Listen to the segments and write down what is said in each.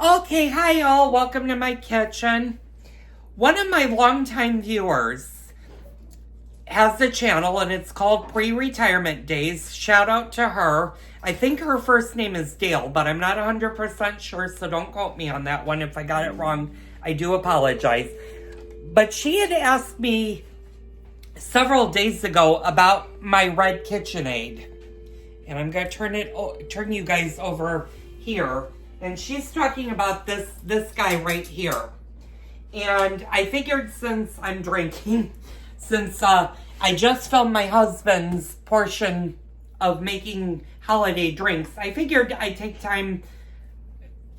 Okay, hi y'all. Welcome to my kitchen. One of my longtime viewers has a channel and it's called Pre-Retirement Days. Shout out to her. I think her first name is Dale, but I'm not 100% sure, so don't quote me on that one. If I got it wrong, I do apologize. But she had asked me several days ago about my red KitchenAid. And I'm going to turn you guys over here. And she's talking about this guy right here. And I figured since I'm drinking, since I just filmed my husband's portion of making holiday drinks, I figured I'd take time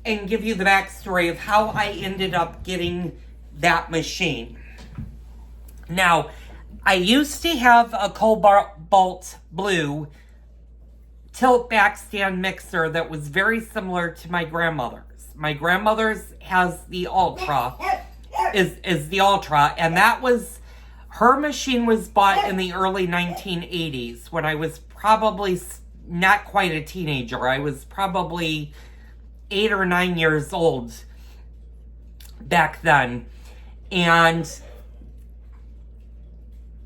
and give you the backstory of how I ended up getting that machine. Now, I used to have a Cobalt Blue tilt back stand mixer that was very similar to my grandmother's. My grandmother's has the Ultra, is the Ultra, and that was, her machine was bought in the early 1980s when I was probably not quite a teenager. I was probably 8 or 9 years old back then, and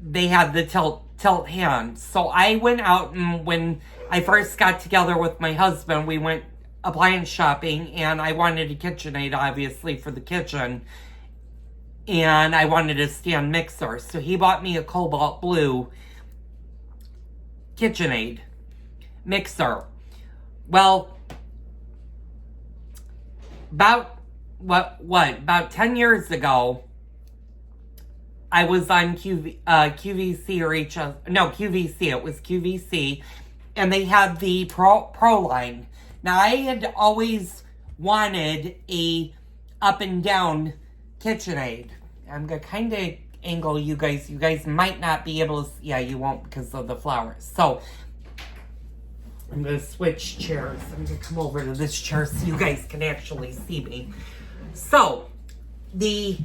they had the tilt hand. So I went out, and when I first got together with my husband, we went appliance shopping, and I wanted a KitchenAid, obviously, for the kitchen, and I wanted a stand mixer. So he bought me a Cobalt Blue KitchenAid mixer. Well, about 10 years ago, I was on QVC or QVC. It was QVC, and they had the Pro line. Now, I had always wanted a up and down KitchenAid. I'm gonna kind of angle you guys. You guys might not be able to. Yeah, you won't because of the flowers. So I'm gonna switch chairs. I'm gonna come over to this chair so you guys can actually see me. So the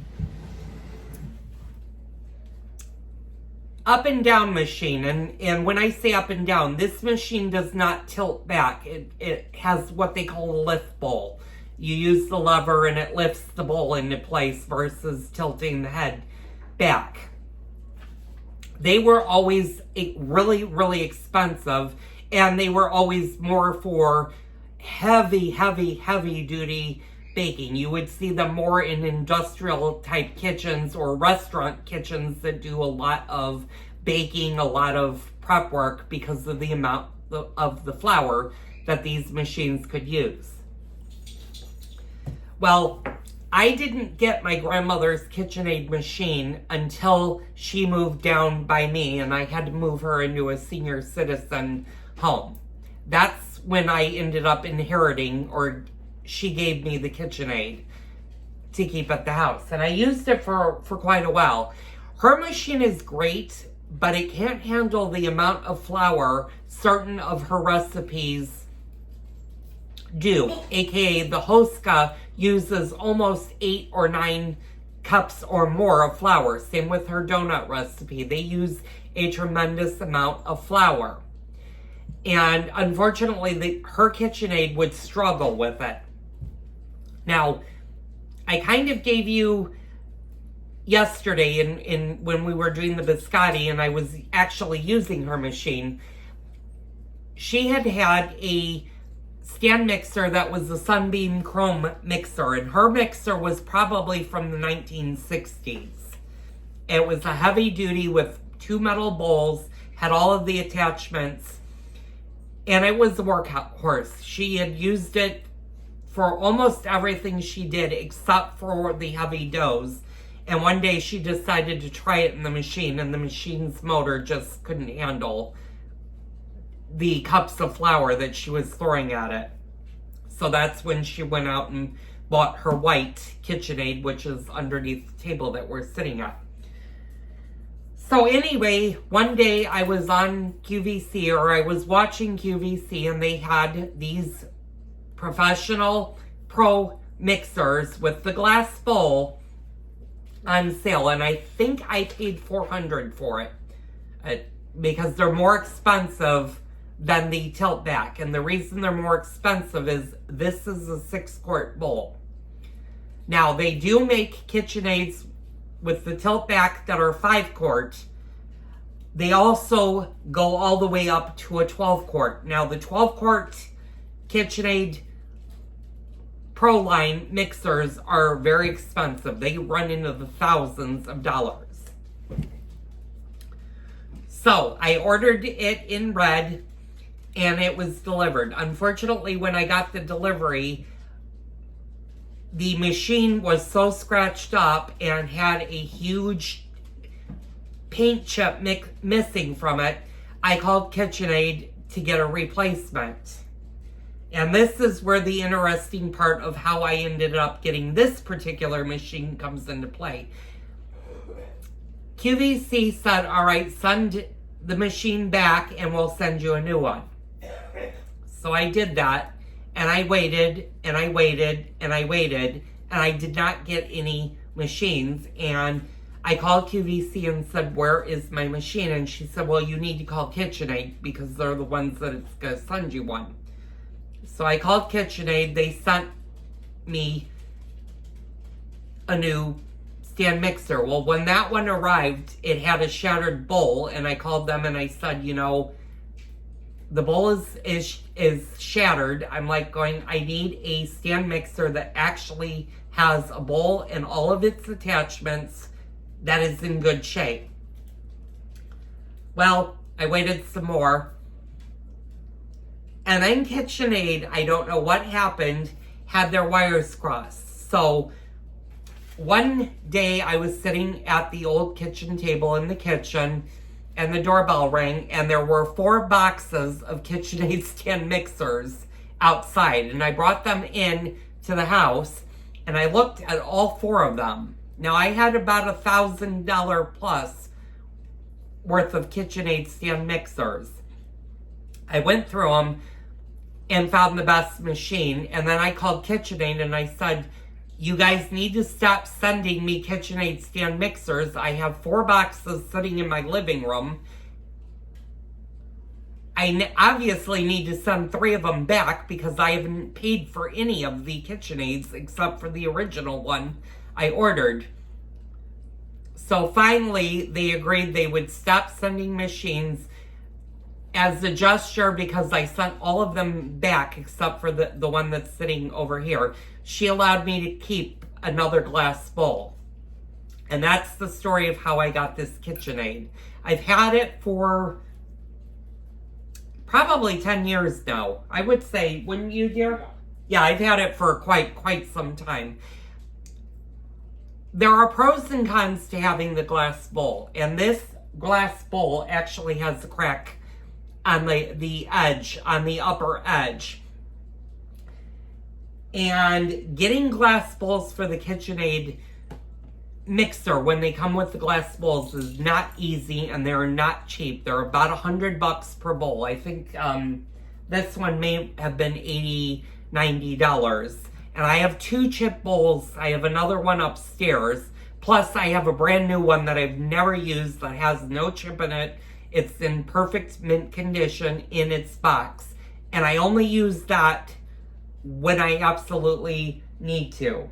up and down machine, and when I say up and down, this machine does not tilt back. It has what they call a lift bowl. You use the lever and it lifts the bowl into place versus tilting the head back. They were always really, really expensive, and they were always more for heavy duty baking. You would see them more in industrial type kitchens or restaurant kitchens that do a lot of baking, a lot of prep work because of the amount of the flour that these machines could use. Well, I didn't get my grandmother's KitchenAid machine until she moved down by me, and I had to move her into a senior citizen home. That's when I ended up inheriting, or she gave me the KitchenAid to keep at the house. And I used it for quite a while. Her machine is great, but it can't handle the amount of flour certain of her recipes do. AKA the Hoska uses almost 8 or 9 cups or more of flour. Same with her donut recipe. They use a tremendous amount of flour. And unfortunately, her KitchenAid would struggle with it. Now, I kind of gave you yesterday in when we were doing the biscotti and I was actually using her machine. She had a stand mixer that was a Sunbeam Chrome mixer, and her mixer was probably from the 1960s. It was a heavy duty with 2 metal bowls, had all of the attachments, and it was a workhorse. She had used it for almost everything she did except for the heavy doughs. And one day she decided to try it in the machine, and the machine's motor just couldn't handle the cups of flour that she was throwing at it. So that's when she went out and bought her white KitchenAid, which is underneath the table that we're sitting at. So anyway, one day I was on QVC, or I was watching QVC, and they had these professional pro mixers with the glass bowl on sale, and I think I paid $400 for it because they're more expensive than the tilt back. And the reason they're more expensive is this is a 6-quart bowl. Now, they do make KitchenAids with the tilt back that are 5-quart. They also go all the way up to a 12-quart. Now, the 12-quart KitchenAid Pro line mixers are very expensive. They run into the thousands of dollars. So, I ordered it in red, and it was delivered. Unfortunately, when I got the delivery, the machine was so scratched up and had a huge paint chip missing from it. I called KitchenAid to get a replacement. And this is where the interesting part of how I ended up getting this particular machine comes into play. QVC said, all right, send the machine back and we'll send you a new one. So I did that, and I waited, and I waited, and I waited, and I did not get any machines. And I called QVC and said, where is my machine? And she said, well, you need to call KitchenAid because they're the ones that it's going to send you one. So I called KitchenAid. They sent me a new stand mixer. Well, when that one arrived, it had a shattered bowl, and I called them and I said, you know, the bowl is shattered. I'm like going, I need a stand mixer that actually has a bowl and all of its attachments that is in good shape. Well, I waited some more. And then KitchenAid, I don't know what happened, had their wires crossed. So one day I was sitting at the old kitchen table in the kitchen, and the doorbell rang, and there were 4 boxes of KitchenAid stand mixers outside. And I brought them in to the house, and I looked at all 4 of them. Now, I had about $1,000 plus worth of KitchenAid stand mixers. I went through them and found the best machine, and then I called KitchenAid and I said, you guys need to stop sending me KitchenAid stand mixers. I have 4 boxes sitting in my living room. I obviously need to send 3 of them back because I haven't paid for any of the KitchenAids except for the original one I ordered. So finally, they agreed they would stop sending machines as a gesture because I sent all of them back except for the one that's sitting over here. She allowed me to keep another glass bowl. And that's the story of how I got this KitchenAid. I've had it for probably 10 years now. I would say, wouldn't you, dear? Yeah, I've had it for quite some time. There are pros and cons to having the glass bowl. And this glass bowl actually has a crack on the edge, on the upper edge. And getting glass bowls for the KitchenAid mixer when they come with the glass bowls is not easy, and they're not cheap. They're about $100 per bowl. I think this one may have been $80, $90. And I have 2 chip bowls. I have another one upstairs. Plus, I have a brand new one that I've never used that has no chip in it. It's in perfect mint condition in its box. And I only use that when I absolutely need to.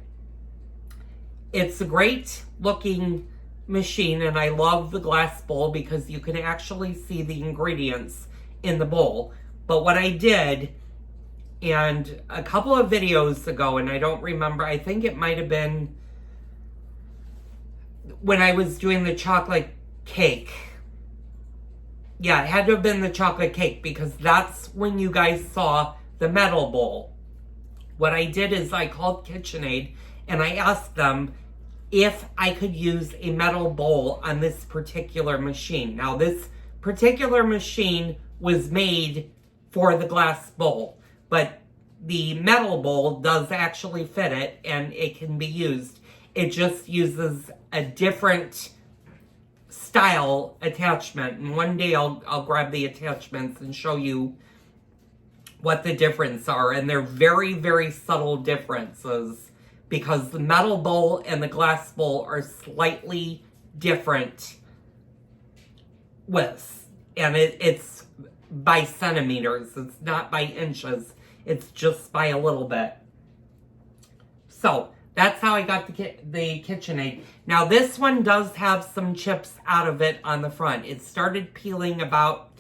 It's a great looking machine, and I love the glass bowl because you can actually see the ingredients in the bowl. But what I did, and a couple of videos ago, and I don't remember, I think it might have been when I was doing the chocolate cake. Yeah, it had to have been the chocolate cake because that's when you guys saw the metal bowl. What I did is I called KitchenAid and I asked them if I could use a metal bowl on this particular machine. Now, this particular machine was made for the glass bowl, but the metal bowl does actually fit it and it can be used. It just uses a different style attachment, and one day I'll grab the attachments and show you what the difference are, and they're very, very subtle differences because the metal bowl and the glass bowl are slightly different widths, and it's by centimeters. It's not by inches. It's just by a little bit. So That's how I got the KitchenAid. Now this one does have some chips out of it on the front. It started peeling about,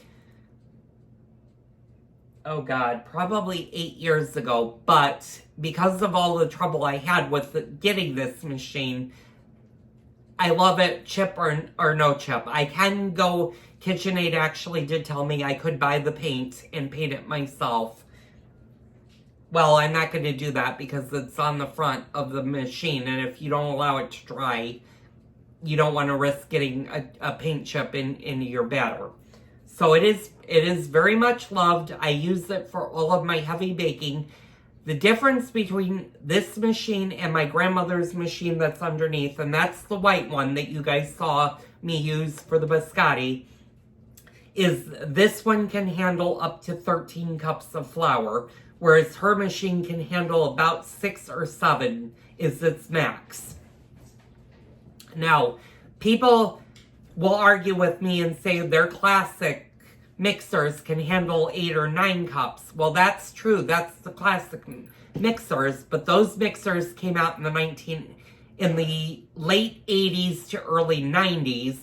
oh God, probably 8 years ago. But because of all the trouble I had with getting this machine, I love it, chip or no chip. I can go, KitchenAid actually did tell me I could buy the paint and paint it myself. Well, I'm not going to do that because it's on the front of the machine, and if you don't allow it to dry, you don't want to risk getting a paint chip into your batter. So it is very much loved. I use it for all of my heavy baking. The difference between this machine and my grandmother's machine that's underneath, and that's the white one that you guys saw me use for the biscotti, is this one can handle up to 13 cups of flour, whereas her machine can handle about 6 or 7 is its max. Now, people will argue with me and say their classic mixers can handle 8 or 9 cups. Well, that's true. That's the classic mixers, but those mixers came out in the late 80s to early 90s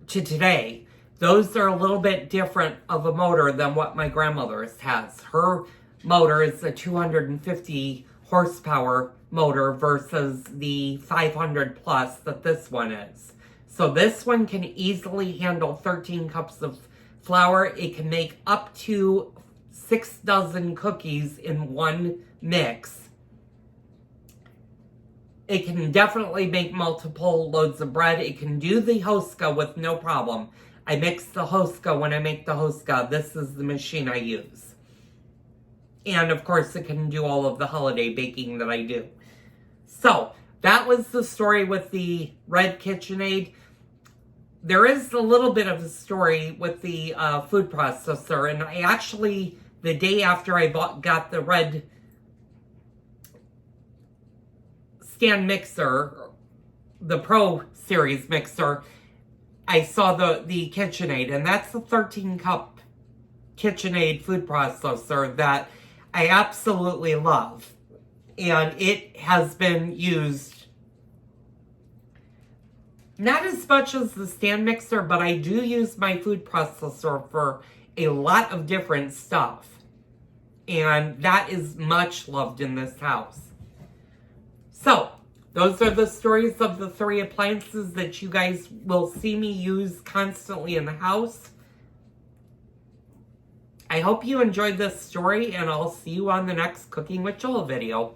to today. Those are a little bit different of a motor than what my grandmother's has. Her motor is a 250 horsepower motor versus the 500 plus that this one is. So this one can easily handle 13 cups of flour. It can make up to 6 dozen cookies in one mix. It can definitely make multiple loads of bread. It can do the Hoska with no problem. I mix the Hoska when I make the Hoska. This is the machine I use. And of course it can do all of the holiday baking that I do. So that was the story with the red KitchenAid. There is a little bit of a story with the food processor. And I actually, the day after I got the red stand mixer, the Pro Series mixer, I saw the KitchenAid, and that's the 13 cup KitchenAid food processor that I absolutely love. And it has been used not as much as the stand mixer, but I do use my food processor for a lot of different stuff. And that is much loved in this house. So, those are the stories of the 3 appliances that you guys will see me use constantly in the house. I hope you enjoyed this story, and I'll see you on the next Cooking with Joel video.